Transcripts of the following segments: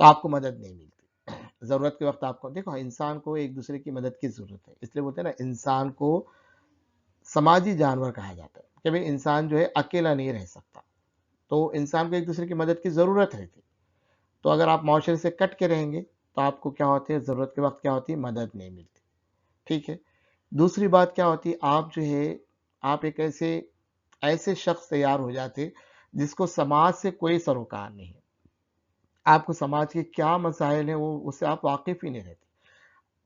تو آپ کو مدد نہیں ملتی۔ ضرورت کے وقت آپ کو دیکھو، انسان کو ایک دوسرے کی مدد کی ضرورت ہے، اس لیے بولتے ہیں نا انسان کو سماجی جانور کہا جاتا ہے کہ بھئی انسان جو ہے اکیلا نہیں رہ سکتا، تو انسان کو ایک دوسرے کی مدد کی ضرورت رہتی ہے۔ تو اگر آپ معاشرے سے کٹ کے رہیں گے تو آپ کو کیا ہوتی ہے، ضرورت کے وقت کیا ہوتی ہے، مدد نہیں ملتی، ٹھیک ہے۔ دوسری بات کیا ہوتی ہے، آپ جو ہے آپ ایک ایسے ایسے شخص تیار ہو جاتے جس کو سماج سے کوئی سروکار نہیں ہے، آپ کو سماج کے کیا مسائل ہیں وہ اس سے آپ واقف ہی نہیں رہتے۔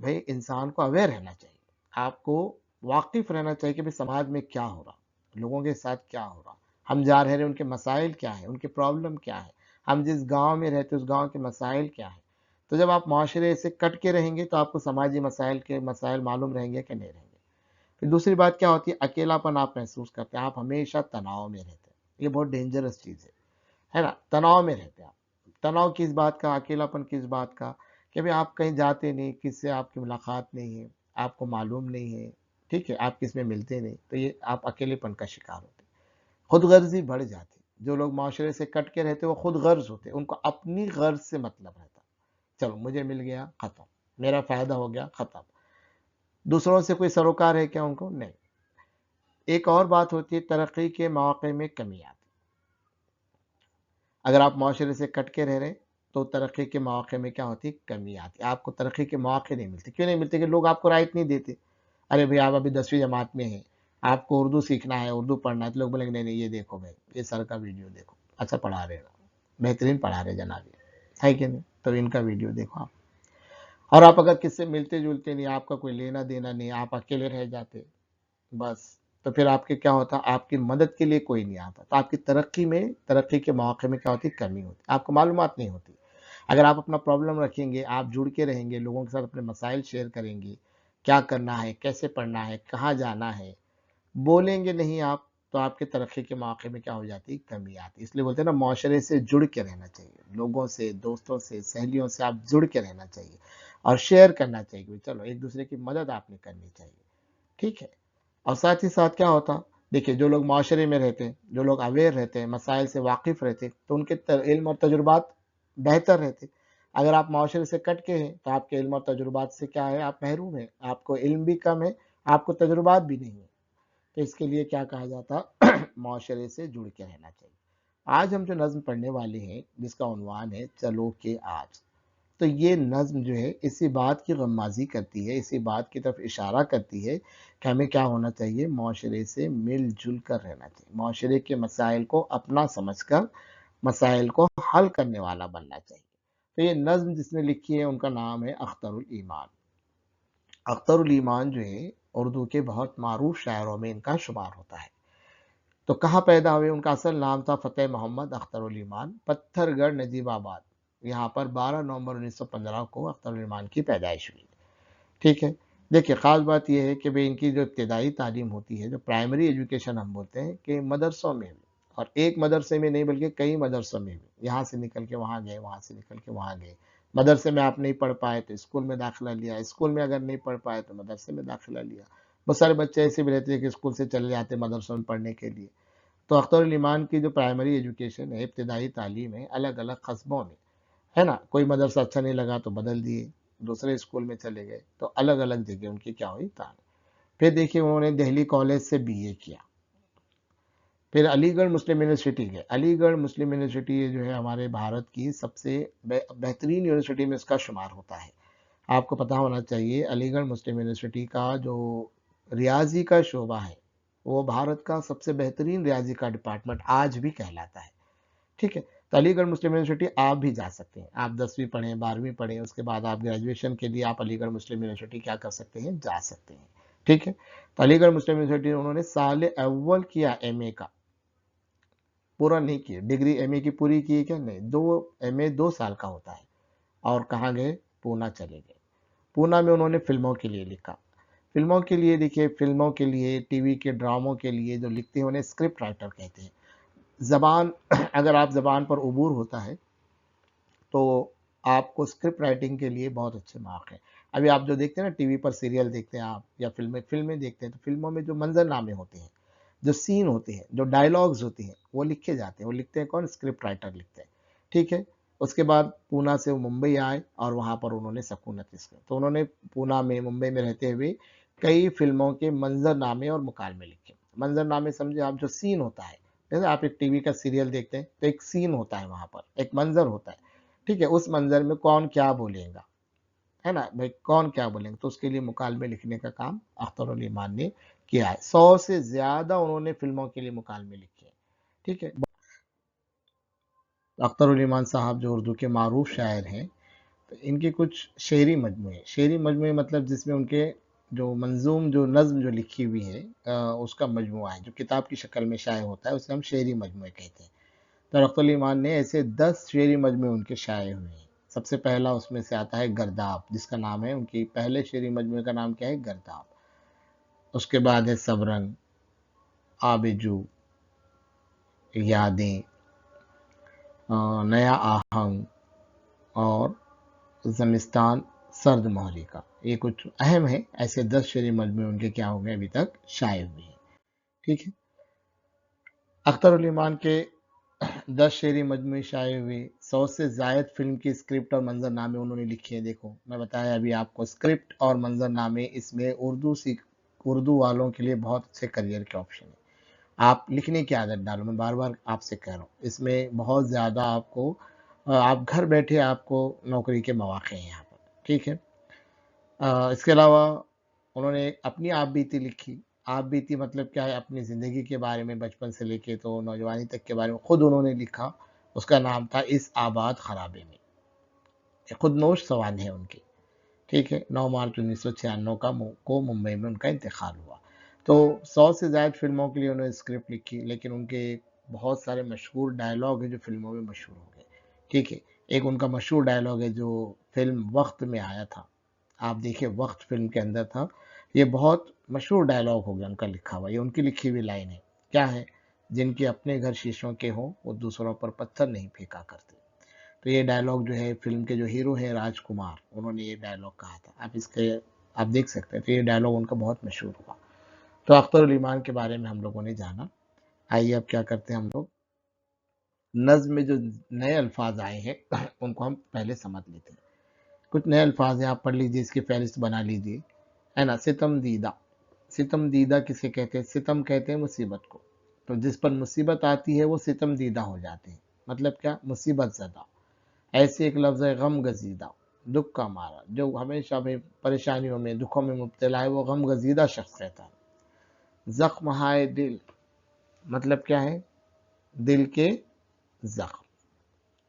بھائی انسان کو اویئر رہنا چاہیے، آپ کو واقف رہنا چاہیے کہ بھائی سماج میں کیا ہو رہا، لوگوں کے ساتھ کیا ہو رہا، ہم جا رہے ہیں ان کے مسائل کیا ہیں، ان کے پرابلم کیا ہے، ہم جس گاؤں میں رہتے اس گاؤں کے مسائل کیا ہیں۔ تو جب آپ معاشرے سے کٹ کے رہیں گے تو آپ کو سماجی مسائل کے مسائل معلوم رہیں گے کہ نہیں رہیں گے۔ پھر دوسری بات کیا ہوتی ہے، اکیلا پن آپ محسوس کرتے ہیں، آپ ہمیشہ تناؤ میں رہتے ہیں، یہ بہت ڈینجرس چیز ہے نا، تناؤ میں رہتے ہیں آپ۔ تناؤ کس بات کا، اکیلا پن کس بات کا، کہ بھی آپ کہیں جاتے نہیں، کس سے آپ کی ملاقات نہیں ہے، آپ کو معلوم نہیں ہے، ٹھیک ہے، آپ کس میں ملتے نہیں، تو یہ آپ اکیلے پن کا شکار ہوتے ہیں۔ خود غرضی بڑھ جاتی، جو لوگ معاشرے سے کٹ کے رہتے وہ خود غرض ہوتے، ان کو اپنی غرض سے مطلب رہتا، چلو مجھے مل گیا ختم، میرا فائدہ ہو گیا ختم، دوسروں سے کوئی سروکار ہے کیا ان کو، نہیں۔ ایک اور بات ہوتی ہے، ترقی کے مواقع میں کمی آتی، اگر آپ معاشرے سے کٹ کے رہ رہے تو ترقی کے مواقع میں کیا ہوتی ہے، کمی آتی، آپ کو ترقی کے مواقع نہیں ملتے، کیوں نہیں ملتے، کہ لوگ آپ کو رائٹ نہیں دیتے۔ ارے بھئی آپ ابھی 10ویں جماعت میں ہیں، آپ کو اردو سیکھنا ہے، اردو پڑھنا ہے، تو لوگ بولیں گے نہیں نہیں یہ دیکھو بھائی، یہ سر کا ویڈیو دیکھو، اچھا پڑھا رہے ہو، بہترین پڑھا رہے جناب یہ، ہے کہ نہیں، تو ان کا ویڈیو دیکھو آپ۔ اور آپ اگر کس سے ملتے جلتے نہیں، آپ کا کوئی لینا دینا نہیں، آپ اکیلے رہ جاتے بس، تو پھر آپ کے کیا ہوتا، آپ کی مدد کے لیے کوئی نہیں آتا، تو آپ کی ترقی کے مواقع میں کیا ہوتی، کمی ہوتی، آپ کو معلومات نہیں ہوتی۔ اگر آپ اپنا پرابلم رکھیں گے، آپ جڑ کے رہیں گے، لوگوں کے ساتھ اپنے مسائل شیئر کریں گے، کیا کرنا ہے، کیسے پڑھنا ہے، کہاں جانا ہے، بولیں گے نہیں آپ، تو آپ کے ترقی کے مواقع میں کیا ہو جاتی، کمی آتی۔ اس لیے بولتے ہیں نا معاشرے سے جڑ کے رہنا چاہیے، لوگوں سے، دوستوں سے، سہیلیوں سے آپ جڑ کے رہنا چاہیے اور شیئر کرنا چاہیے کہ چلو ایک دوسرے کی مدد آپ نے کرنی چاہیے، ٹھیک ہے۔ اور ساتھ ہی ساتھ کیا ہوتا، دیکھیے جو لوگ معاشرے میں رہتے ہیں، جو لوگ اویئر رہتے ہیں، مسائل سے واقف رہتے ہیں، تو ان کے علم اور تجربات بہتر رہتے۔ اگر آپ معاشرے سے کٹ کے ہیں تو آپ کے علم اور تجربات سے کیا ہے، آپ محروم ہیں، آپ کو علم بھی کم ہے، آپ کو تجربات بھی نہیں ہیں، تو اس کے لیے کیا کہا جاتا معاشرے سے جڑ کے رہنا چاہیے۔ آج ہم جو نظم پڑھنے والے ہیں جس کا عنوان ہے چلو کہ آج، تو یہ نظم جو ہے اسی بات کی غمازی کرتی ہے، اسی بات کی طرف اشارہ کرتی ہے کہ ہمیں کیا ہونا چاہیے، معاشرے سے مل جل کر رہنا چاہیے، معاشرے کے مسائل کو اپنا سمجھ کر مسائل کو حل کرنے والا بننا چاہیے۔ تو یہ نظم جس نے لکھی ہے ان کا نام ہے اختر الایمان۔ اختر الایمان جو ہے اردو کے بہت معروف شاعروں میں ان کا شمار ہوتا ہے۔ تو کہاں پیدا ہوئے، ان کا اصل نام تھا فتح محمد اختر الایمان، پتھر گڑھ نجیب آباد، یہاں پر 12 نومبر 1915 کو اختر الایمان کی پیدائش ہوئی، ٹھیک ہے۔ دیکھیے خاص بات یہ ہے کہ بھئی ان کی جو ابتدائی تعلیم ہوتی ہے، جو پرائمری ایجوکیشن ہم بولتے ہیں، کہ مدرسوں میں بھی، اور ایک مدرسے میں نہیں بلکہ کئی مدرسوں میں بھی، یہاں سے نکل کے وہاں گئے، وہاں سے نکل کے وہاں گئے، مدرسے میں آپ نہیں پڑھ پائے تو اسکول میں داخلہ لیا، اسکول میں اگر نہیں پڑھ پائے تو مدرسے میں داخلہ لیا، بہت سارے بچے ایسے بھی رہتے ہیں کہ اسکول سے چلے جاتے مدرسوں میں پڑھنے کے لیے۔ تو اختر الایمان کی جو پرائمری ایجوکیشن ہے، ابتدائی تعلیم ہے، الگ الگ قصبوں میں ہے نا، کوئی مدرسہ اچھا نہیں لگا تو بدل دیے، دوسرے اسکول میں چلے گئے، تو الگ الگ جگہ ان کی کیا ہوئی تعلیم۔ پھر دیکھیے انہوں نے دہلی کالج سے بی اے کیا، پھر علی گڑھ مسلم یونیورسٹی گئے، علی گڑھ مسلم یونیورسٹی جو ہے ہمارے بھارت کی سب سے بہترین یونیورسٹی میں اس کا شمار ہوتا ہے۔ آپ کو پتہ ہونا چاہیے علی گڑھ مسلم یونیورسٹی کا جو ریاضی کا شعبہ ہے وہ بھارت کا سب سے بہترین ریاضی کا ڈپارٹمنٹ آج بھی کہلاتا ہے، ٹھیک ہے۔ تو علی گڑھ مسلم یونیورسٹی آپ بھی جا سکتے ہیں، آپ 10ویں پڑھیں، 12ویں پڑھیں، اس کے بعد آپ گریجویشن کے لیے آپ علی گڑھ مسلم یونیورسٹی کیا کر سکتے ہیں، جا سکتے ہیں، ٹھیک ہے۔ تو علی گڑھ مسلم یونیورسٹی انہوں نے سال اول کیا ایم اے کا، پورا نہیں کیا، ڈگری ایم اے کی پوری کی کیا، نہیں، ایم اے 2 سال کا ہوتا ہے۔ اور کہاں گئے، پونا چلے گئے، پونا میں انہوں نے فلموں کے لیے لکھا، فلموں کے لیے دیکھیے، فلموں کے لیے، ٹی وی کے ڈراموں کے لیے جو لکھتے ہیں انہیں اسکرپٹ رائٹر کہتے ہیں۔ زبان اگر آپ زبان پر عبور ہوتا ہے تو آپ کو اسکرپٹ رائٹنگ کے لیے بہت اچھے مواقع ہیں۔ ابھی آپ جو دیکھتے ہیں نا ٹی وی پر سیریل دیکھتے ہیں آپ، یا فلمیں دیکھتے ہیں، تو فلموں میں جو منظر نامے ہوتے ہیں، جو سین ہوتے ہیں، جو ڈائلاگز ہوتے ہیں، وہ لکھے جاتے ہیں، وہ لکھتے ہیں کون، اسکرپٹ رائٹر لکھتے ہیں، ٹھیک ہے۔ اس کے بعد پونا سے وہ ممبئی آئے اور وہاں پر انہوں نے سکونت اس میں، تو انہوں نے پونا میں ممبئی میں رہتے ہوئے کئی فلموں کے منظر نامے اور مکالمے لکھے۔ منظر نامے سمجھے آپ، جو سین ہوتا ہے، جیسے آپ ایک ٹی وی کا سیریل دیکھتے ہیں تو ایک سین ہوتا ہے، وہاں پر ایک منظر ہوتا ہے، ٹھیک ہے، اس منظر میں کون کیا بولے گا، ہے نا بھائی، کون کیا بولیں گے، تو اس کے لیے مکالمے لکھنے کا کام اختر علی ایمان نے کیا ہے۔ 100 سے زیادہ انہوں نے فلموں کے لیے مکالمے لکھے ہیں، ٹھیک ہے۔ اختر علی ایمان صاحب جو اردو کے معروف شاعر ہیں، تو ان کے کچھ شعری مجموعے مطلب جس میں ان کے جو منظوم جو نظم جو لکھی ہوئی ہے، اس کا مجموعہ ہے جو کتاب کی شکل میں شائع ہوتا ہے، اسے ہم شعری مجموعے کہتے ہیں۔ تو اختر علی ایمان نے ایسے 10 شعری مجموعے ان کے شائع ہوئے ہیں۔ سب سے پہلا اس میں سے آتا ہے گرداب، جس کا نام ہے، ان کی پہلے شعری مجموعے کا نام کیا ہے، گرداب۔ اس کے بعد ہے سبرنگ، آب جو، یادیں، نیا آہنگ، اور زمستان سرد مہری کا۔ یہ کچھ اہم ہے، ایسے 10 شعری مجموعے ان کے کیا ہو گئے، ابھی تک شائع ہوئے ہیں، ٹھیک ہے۔ اختر علی ایمان کے 10 شعری مجموعے شائع ہوئے، 100 سے زائد فلم کی اسکرپٹ اور منظر نامے انہوں نے لکھے ہیں۔ دیکھو میں بتایا ابھی آپ کو، اسکرپٹ اور منظر نامے، اس میں اردو والوں کے لیے بہت اچھے کریئر کے آپشن ہیں۔ آپ لکھنے کی عادت ڈالو، میں بار بار آپ سے کہہ رہا ہوں، اس میں بہت زیادہ آپ کو، آپ گھر بیٹھے آپ کو نوکری کے مواقع ہیں یہاں پر، ٹھیک ہے۔ اس کے علاوہ انہوں نے اپنی آپ بیتی لکھی۔ آپ بیتی مطلب کیا ہے، اپنی زندگی کے بارے میں، بچپن سے لے کے تو نوجوانی تک کے بارے میں خود انہوں نے لکھا۔ اس کا نام تھا اس آباد خرابے میں، یہ خود نوش سوانح ہے ان کی، ٹھیک ہے۔ 9 مارچ 1996 کو ممبئی میں ان کا انتقال ہوا۔ تو 100 سے زائد فلموں کے لیے انہوں نے اسکرپٹ لکھی، لیکن ان کے بہت سارے مشہور ڈائلاگ ہیں جو فلموں میں مشہور ہو گئے، ٹھیک ہے۔ ایک ان کا مشہور ڈائلاگ ہے جو فلم وقت میں آیا تھا، آپ دیکھیں وقت فلم کے اندر تھا، یہ بہت مشہور ڈائلاگ ہو گیا ان کا لکھا ہوا، یہ ان کی لکھی ہوئی لائن ہے، کیا ہے، جن کے اپنے گھر شیشوں کے ہوں وہ دوسروں پر پتھر نہیں پھینکا کرتے۔ تو یہ ڈائلاگ جو ہے، فلم کے جو ہیرو ہیں راج کمار، انہوں نے یہ ڈائلاگ کہا تھا، آپ دیکھ سکتے ہیں، تو یہ ڈائلاگ ان کا بہت مشہور ہوا۔ تو اختر علی ایمان کے بارے میں ہم لوگوں نے جانا۔ آئیے اب کیا کرتے ہیں، ہم لوگ نظم میں جو نئے الفاظ آئے ہیں ان کو ہم پہلے سمجھ لیتے ہیں۔ کچھ نئے الفاظ ہیں، آپ پڑھ لیجئے، اس کی فہرست بنا لیجئے، ہے نا۔ ستم دیدہ، ستم دیدہ کسے کہتے ہیں، ستم کہتے ہیں مصیبت کو، تو جس پر مصیبت آتی ہے وہ ستم دیدہ ہو جاتے ہیں، مطلب کیا، مصیبت زدہ۔ ایسے ایک لفظ ہے غم گزیدہ، دکھ کا مارا، جو ہمیشہ میں پریشانیوں میں، دکھوں میں مبتلا ہے، وہ غم گزیدہ شخص رہتا ہے۔ زخم ہائے دل، مطلب کیا ہے، دل کے زخم۔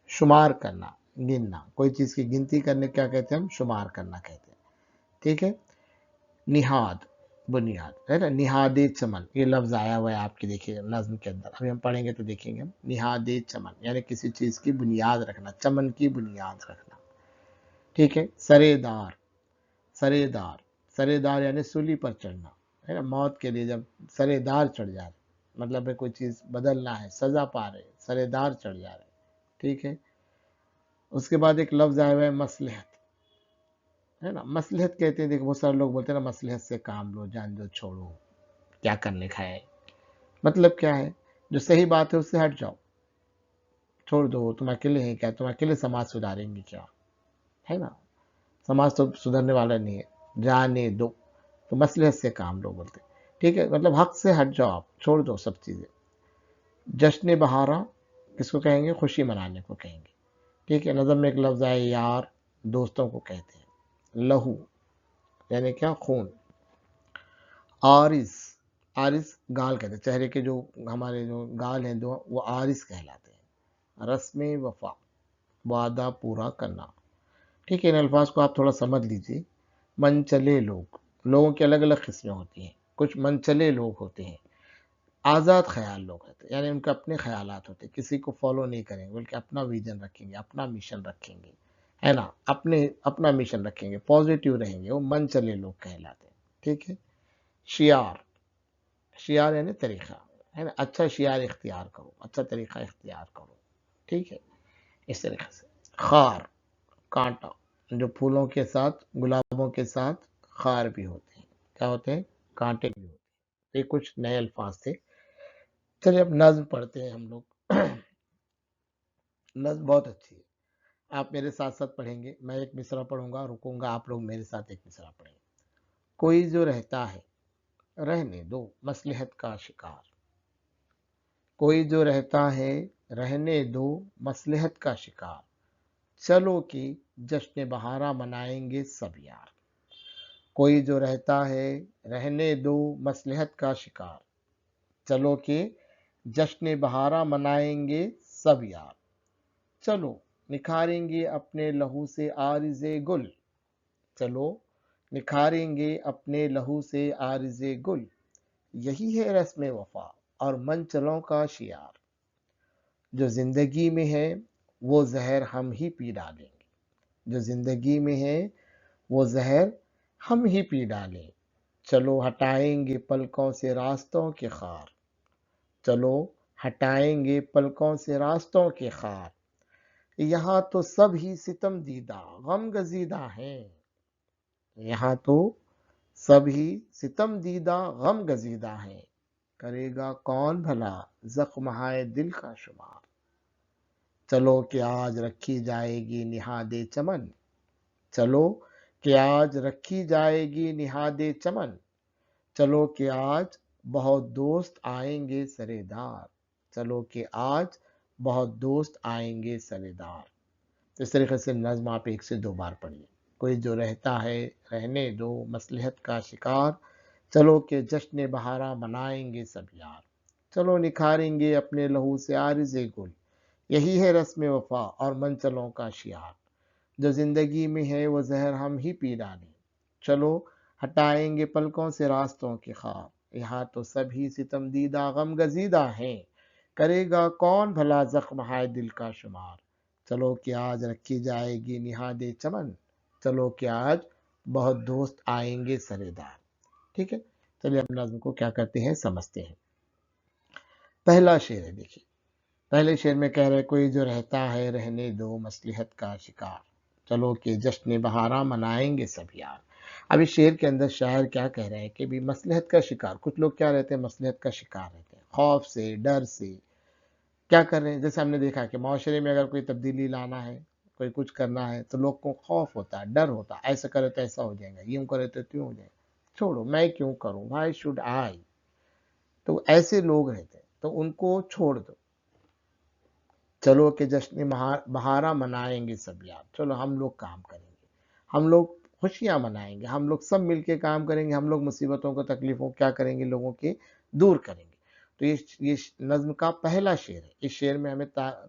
شمار کرنا، گننا، کوئی چیز کی گنتی کرنے کیا کہتے ہیں ہم، شمار کرنا کہتے ہیں، ٹھیک ہے۔ نہاد، بنیاد، ہے نا، نہاد چمن، یہ لفظ آیا ہوا ہے آپ کی، دیکھیے نظم کے اندر، ابھی ہم پڑھیں گے تو دیکھیں گے ہم، نہاد چمن یعنی کسی چیز کی بنیاد رکھنا، چمن کی بنیاد رکھنا، ٹھیک ہے۔ سرے دار، سرے دار، سرے دار یعنی سولی پر چڑھنا، ہے نا، موت کے لیے جب سرے دار چڑھ جائے، مطلب ہے کوئی چیز بدلنا ہے، سزا پا رہے، سرے دار چڑھ جا رہے، ٹھیک ہے۔ اس کے بعد ایک لفظ آیا ہوا ہے مصلحت، ہے نا، مصلحت کہتے ہیں، دیکھو بہت سارے لوگ بولتے ہیں نا، مصلحت سے کام لو، جان دو چھوڑو، کیا کرنے کا ہے، مطلب کیا ہے، جو صحیح بات ہے اس سے ہٹ جاؤ، چھوڑ دو، تم اکیلے ہیں کیا، تم اکیلے سماج سدھاریں گے کیا، ہے نا، سماج تو سدھرنے والا نہیں ہے، جانے دو، تو مصلحت سے کام لو بولتے، ٹھیک ہے، مطلب حق سے ہٹ جاؤ، آپ چھوڑ دو سب چیزیں۔ جشن بہارا کس کو کہیں گے، خوشی منانے کو کہیں گے، ٹھیک ہے۔ نظم میں ایک لفظ آئے یار، دوستوں کو کہتے ہیں۔ لہو یعنی کیا، خون۔ عارض، عارض گال کہتے ہیں، چہرے کے جو ہمارے جو گال ہیں دو، وہ عارض کہلاتے ہیں۔ رسم وفا، وعدہ پورا کرنا، ٹھیک ہے۔ ان الفاظ کو آپ تھوڑا سمجھ لیجئے۔ من چلے لوگ، لوگوں کی الگ الگ قسمیں ہوتی ہیں، کچھ من چلے لوگ ہوتے ہیں، آزاد خیال لوگ ہوتے ہیں، یعنی ان کے اپنے خیالات ہوتے ہیں، کسی کو فالو نہیں کریں گے، بلکہ اپنا ویژن رکھیں گے، اپنا مشن رکھیں گے، ہے نا، اپنا مشن رکھیں گے، پازیٹیو رہیں گے، وہ من چلے لوگ کہلاتے ہیں، ٹھیک ہے۔ شیار، شیار یعنی طریقہ، ہے نا، اچھا شیار اختیار کرو، اچھا طریقہ اختیار کرو، ٹھیک ہے، اس طریقے سے۔ خار، کانٹا، جو پھولوں کے ساتھ، گلابوں کے ساتھ خار بھی ہوتے ہیں، کیا ہوتے ہیں، کانٹے بھی ہوتے ہیں۔ یہ کچھ نئے الفاظ تھے۔ چلیے اب نظم پڑھتے ہیں ہم لوگ۔ نظم بہت اچھی ہے، آپ میرے ساتھ ساتھ پڑھیں گے، میں ایک مصرع پڑھوں گا، رکوں گا، آپ لوگ میرے ساتھ ایک مصرع پڑھیں گے۔ کوئی جو رہتا ہے رہنے دو مصلحت کا شکار، کوئی جو رہتا ہے رہنے دو مصلحت کا شکار، چلو کہ جشن بہارا منائیں گے سب یار۔ کوئی جو رہتا ہے رہنے دو مصلحت کا شکار، چلو کہ جشن بہارا منائیں گے سب یار۔ چلو نکھاریں گے اپنے لہو سے عارض گل، چلو نکھاریں گے اپنے لہو سے عارض گل، یہی ہے رسم وفا اور منچلوں کا شیار۔ جو زندگی میں ہے وہ زہر ہم ہی پی ڈالیں گے، جو زندگی میں ہے وہ زہر ہم ہی پی ڈالیں، چلو ہٹائیں گے پلکوں سے راستوں کے خار، چلو ہٹائیں گے پلکوں سے راستوں کے خار، یہاں تو سب ہی ستم دیدہ غم گزیدہ ہیں، یہاں تو سب ہی ستم دیدہ غم گزیدہ ہیں، کرے گا کون بھلا زخم ہائے دل کا شمار۔ چلو کہ آج رکھی جائے گی نہاد چمن، چلو کہ آج رکھی جائے گی نہاد چمن، چلو کہ آج بہت دوست آئیں گے سرے دار، چلو کہ آج بہت دوست آئیں گے سرے دار۔ تو اس طریقے سے نظم آپ ایک سے دو بار پڑھیے۔ کوئی جو رہتا ہے رہنے دو مصلحت کا شکار، چلو کہ جشن بہارا منائیں گے سب یار، چلو نکھاریں گے اپنے لہو سے عارض گل، یہی ہے رسم وفا اور منچلوں کا شیار۔ جو زندگی میں ہے وہ زہر ہم ہی پی ڈالیں، چلو ہٹائیں گے پلکوں سے راستوں کے خواب، یہاں تو سب ہی ستم دیدہ غم گزیدہ ہیں، کرے گا کون بھلا زخم ہائے دل کا شمار۔ چلو کہ آج رکھی جائے گی نہاد چمن، چلو کہ آج بہت دوست آئیں گے سرے دار۔ ٹھیک ہے، چلیے ہم نظم کو کیا کرتے ہیں سمجھتے ہیں۔ پہلا شعر ہے، دیکھیے پہلے شعر میں کہہ رہے کوئی جو رہتا ہے رہنے دو مصلحت کا شکار، چلو کہ جشن بہارا منائیں گے سب یار۔ اب اس شعر کے اندر شاعر کیا کہہ رہے ہیں کہ بھی مصلحت کا شکار، کچھ لوگ کیا رہتے ہیں مصلحت کا شکار رہتے ہیں، خوف سے ڈر سے کیا کر رہے ہیں۔ جیسے ہم نے دیکھا کہ معاشرے میں اگر کوئی تبدیلی لانا ہے، کوئی کچھ کرنا ہے تو لوگ کو خوف ہوتا ہے، ڈر ہوتا ہے، ایسا کرے تو ایسا ہو جائے گا، یوں کرے تو تیوں ہو جائے گا، چھوڑو میں کیوں کروں، وائی شوڈ آئی۔ تو ایسے لوگ رہتے ہیں تو ان کو چھوڑ دو، چلو کہ جشن بہارا منائیں گے سب یار، چلو ہم لوگ کام کریں گے، ہم لوگ خوشیاں منائیں گے، ہم لوگ سب مل کے کام کریں گے، ہم لوگ مصیبتوں کو تکلیفوں کیا کریں گے لوگوں کے دور کریں گے۔ تو یہ نظم کا پہلا شعر ہے، اس شعر میں ہمیں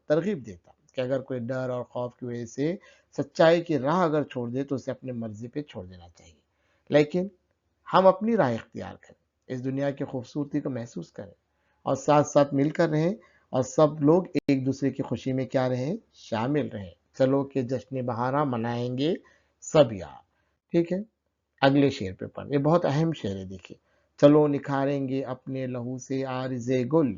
ترغیب دیتا کہ اگر کوئی ڈر اور خوف کی وجہ سے سچائی کی راہ اگر چھوڑ دے تو اسے اپنے مرضی پہ چھوڑ دینا چاہیے، لیکن ہم اپنی راہ اختیار کریں، اس دنیا کی خوبصورتی کو محسوس کریں اور ساتھ ساتھ مل کر رہیں، اور سب لوگ ایک دوسرے کی خوشی میں کیا رہیں شامل رہیں، چلو کہ جشن بہارا منائیں گے سب یار۔ ٹھیک ہے، اگلے شعر پہ پڑھ، یہ بہت اہم شعر ہے، دیکھیے چلو نکھاریں گے اپنے لہو سے عارض گل،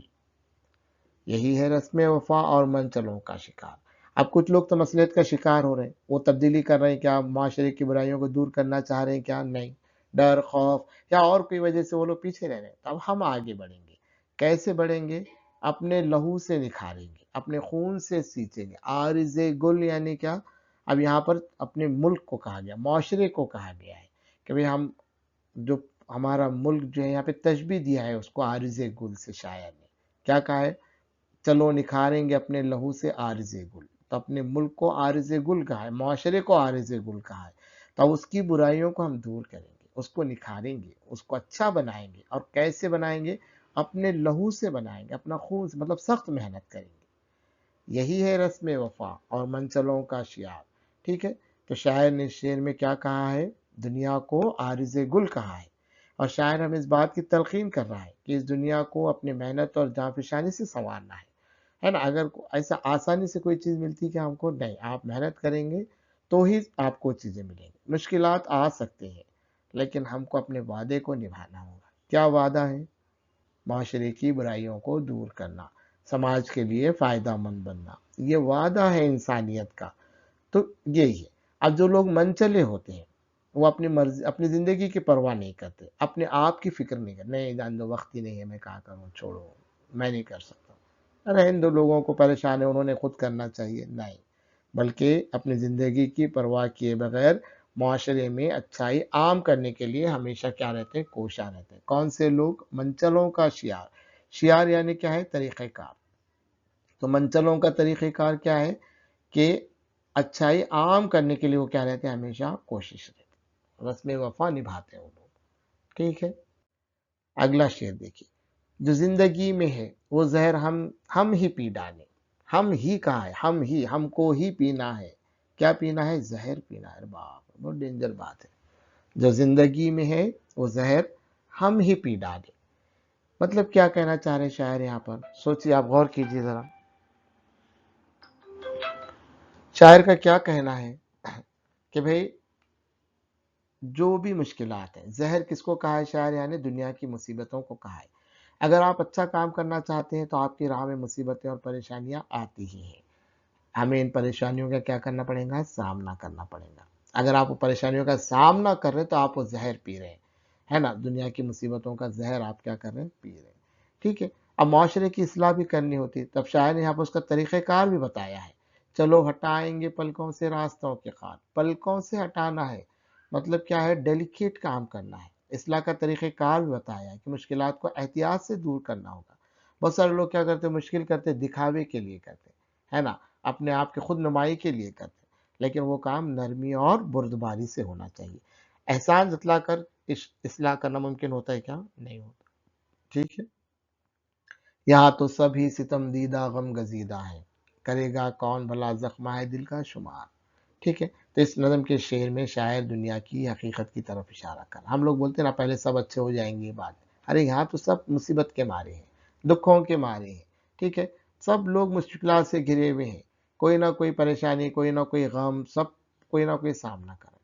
یہی ہے رسم وفا اور منچلوں کا شکار۔ اب کچھ لوگ تو مصلحت کا شکار ہو رہے ہیں، وہ تبدیلی کر رہے ہیں، کیا معاشرے کی برائیوں کو دور کرنا چاہ رہے ہیں، کیا نہیں، ڈر خوف یا اور کوئی وجہ سے وہ لوگ پیچھے رہ رہے ہیں، تب ہم آگے بڑھیں گے۔ کیسے بڑھیں گے؟ اپنے لہو سے نکھاریں گے، اپنے خون سے سینچیں گے، عارض گل یعنی کیا؟ اب یہاں پر اپنے ملک کو کہا گیا، معاشرے کو کہا گیا ہے کہ بھئی ہم جو ہمارا ملک جو ہے یہاں پہ تشبیہ دیا ہے اس کو عارض گل سے، شاعر نے کیا کہا ہے؟ چلو نکھاریں گے اپنے لہو سے عارض گل، تو اپنے ملک کو عارض گل کہا ہے، معاشرے کو عارض گل کہا ہے، تو اب اس کی برائیوں کو ہم دور کریں گے، اس کو نکھاریں گے، اس کو اچھا بنائیں گے، اور کیسے بنائیں گے؟ اپنے لہو سے بنائیں گے، اپنا خون سے، مطلب سخت محنت کریں گے، یہی ہے رسم وفا اور منچلوں کا شیار۔ ٹھیک ہے، تو شاعر نے شعر میں کیا کہا ہے؟ دنیا کو عارض گل کہا ہے، اور شاعر ہمیں اس بات کی تلقین کر رہا ہے کہ اس دنیا کو اپنی محنت اور جانفشانی سے سنوارنا ہے نا۔ اگر ایسا آسانی سے کوئی چیز ملتی کہ ہم کو نہیں، آپ محنت کریں گے تو ہی آپ کو چیزیں ملیں گی، مشکلات آ سکتے ہیں لیکن ہم کو اپنے وعدے کو نبھانا ہوگا۔ کیا وعدہ ہے؟ معاشرے کی برائیوں کو دور کرنا، سماج کے لیے فائدہ مند بننا، یہ وعدہ ہے انسانیت کا۔ تو یہی ہے، اب جو لوگ منچلے ہوتے ہیں وہ اپنی مرضی، اپنی زندگی کی پرواہ نہیں کرتے، اپنے آپ کی فکر نہیں کرتے، نہیں جان دو وقت ہی نہیں ہے، میں کہاں کروں، چھوڑو میں نہیں کر سکتا، ارے ان دو لوگوں کو پریشان ہے انہوں نے خود کرنا چاہیے، نہیں، بلکہ اپنی زندگی کی پرواہ کیے بغیر معاشرے میں اچھائی عام کرنے کے لیے ہمیشہ کیا رہتے ہیں؟ کوشاں رہتے ہیں۔ کون سے لوگ؟ منچلوں کا شیار۔ شیار یعنی کیا ہے؟ طریقہ کار۔ تو منچلوں کا طریقہ کار کیا ہے کہ اچھائی عام کرنے کے لیے وہ کیا رہتے ہیں؟ ہمیشہ کوشش رہتے ہیں، رسم وفا نبھاتے ہیں وہ لوگ۔ ٹھیک ہے، اگلا شعر دیکھیے۔ جو زندگی میں ہے وہ زہر ہم ہی پی ڈالیں۔ ہم ہی کہا ہے، ہم کو ہی پینا ہے۔ کیا پینا ہے؟ زہر پینا ہے۔ باپ بہت ڈینجر بات ہے۔ جو زندگی میں ہے وہ زہر ہم ہی پی ڈالیں، مطلب کیا کہنا چاہ رہے شاعر یہاں پر؟ سوچیے، آپ غور کیجیے ذرا، شاعر کا کیا کہنا ہے کہ بھئی جو بھی مشکلات ہیں، زہر کس کو کہا ہے شاعر؟ یعنی دنیا کی مصیبتوں کو کہا ہے۔ اگر آپ اچھا کام کرنا چاہتے ہیں تو آپ کی راہ میں مصیبتیں اور پریشانیاں آتی ہی ہیں، ہمیں ان پریشانیوں کا کیا کرنا پڑے گا؟ سامنا کرنا پڑے گا۔ اگر آپ وہ پریشانیوں کا سامنا کر رہے ہیں تو آپ وہ زہر پی رہے ہیں، ہے نا؟ دنیا کی مصیبتوں کا زہر آپ کیا کر رہے ہیں؟ پی رہے ہیں۔ ٹھیک ہے، اب معاشرے کی اصلاح بھی کرنی ہوتی ہے، تب شاعر نے یہاں پر اس کا طریقہ کار بھی بتایا ہے۔ چلو ہٹائیں گے پلکوں سے راستوں کے خار۔ پلکوں سے ہٹانا ہے مطلب کیا ہے؟ ڈیلیکیٹ کام کرنا ہے۔ اصلاح کا طریقہ کار بھی بتایا ہے کہ مشکلات کو احتیاط سے دور کرنا ہوگا۔ بہت سارے لوگ کیا کرتے ہیں؟ مشکل کرتے دکھاوے کے لیے کرتے، ہے نا؟ اپنے آپ کی خود نمائی کے لیے کرتے ہیں، لیکن وہ کام نرمی اور بردباری سے ہونا چاہیے۔ احسان جتلا کر اصلاح کرنا ممکن ہوتا ہے کیا؟ نہیں ہوتا۔ ٹھیک ہے، یہاں تو سب ہی ستم دیدہ غم گزیدہ ہے، کرے گا کون بھلا زخمہ ہے دل کا شمار۔ ٹھیک ہے، تو اس نظم کے شعر میں شاعر دنیا کی حقیقت کی طرف اشارہ کر، ہم لوگ بولتے ہیں نا پہلے سب اچھے ہو جائیں گے بعد، ارے یہاں تو سب مصیبت کے مارے ہیں، دکھوں کے مارے ہیں۔ ٹھیک ہے، سب لوگ مشکلات سے گھرے ہوئے ہیں، کوئی نہ کوئی پریشانی، کوئی نہ کوئی غم، سب کوئی نہ کوئی سامنا کر رہے ہیں۔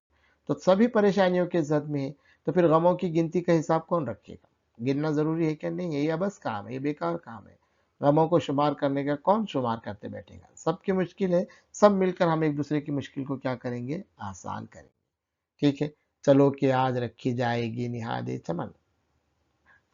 تو سبھی پریشانیوں کے زد میں ہے، تو پھر غموں کی گنتی کا حساب کون رکھے گا؟ گننا ضروری ہے کہ نہیں ہے؟ یہ بس کام ہے، یہ بیکار کام ہے۔ غموں کو شمار کرنے کا کون شمار کرتے بیٹھے گا؟ سب کی مشکل ہے، سب مل کر ہم ایک دوسرے کی مشکل کو کیا کریں گے؟ آسان کریں گے۔ ٹھیک ہے، چلو کہ آج رکھی جائے گی نہاد چمن،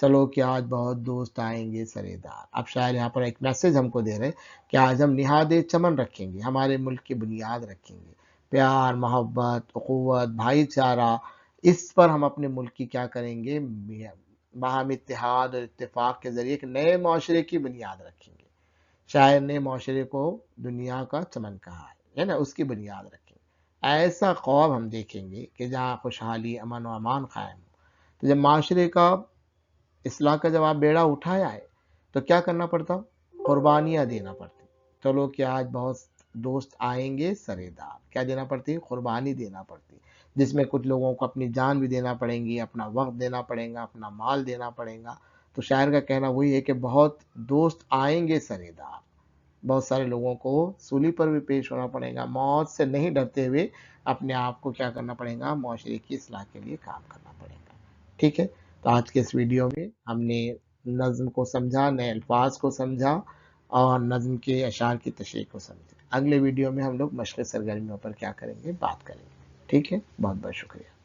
چلو کہ آج بہت دوست آئیں گے سرے دار۔ اب شاعر یہاں پر ایک میسج ہم کو دے رہے ہیں کہ آج ہم نہاد چمن رکھیں گے، ہمارے ملک کی بنیاد رکھیں گے، پیار، محبت، اخوت، بھائی چارہ، اس پر ہم اپنے ملک کی کیا کریں گے؟ باہم اتحاد اور اتفاق کے ذریعے ایک نئے معاشرے کی بنیاد رکھیں گے۔ شاعر نے معاشرے کو دنیا کا چمن کہا ہے نا؟ اس کی بنیاد رکھیں گے۔ ایسا خواب ہم دیکھیں گے کہ جہاں خوشحالی، امن و امان قائم ہو۔ تو جب معاشرے کا اصلاح کا جب آپ بیڑا اٹھایا ہے تو کیا کرنا پڑتا؟ قربانیاں دینا پڑتی۔ چلو کہ آج بہت دوست آئیں گے سرے دار، کیا دینا پڑتی؟ قربانی دینا پڑتی، جس میں کچھ لوگوں کو اپنی جان بھی دینا پڑیں گی، اپنا وقت دینا پڑے گا، اپنا مال دینا پڑے گا۔ تو شاعر کا کہنا وہی ہے کہ بہت دوست آئیں گے سرے دار، بہت سارے لوگوں کو سولی پر بھی پیش ہونا پڑے گا، موت سے نہیں ڈرتے ہوئے اپنے آپ کو کیا کرنا پڑے گا؟ معاشرے کی اصلاح کے لیے کام کرنا پڑے گا۔ ٹھیک ہے، تو آج کے اس ویڈیو میں ہم نے نظم کو سمجھا، نئے الفاظ کو سمجھا اور نظم کے اشعار کی تشریح کو سمجھا۔ اگلے ویڈیو میں ہم لوگ مشق سرگرمیوں پر کیا کریں گے؟ بات کریں گے۔ ٹھیک ہے، بہت بہت شکریہ۔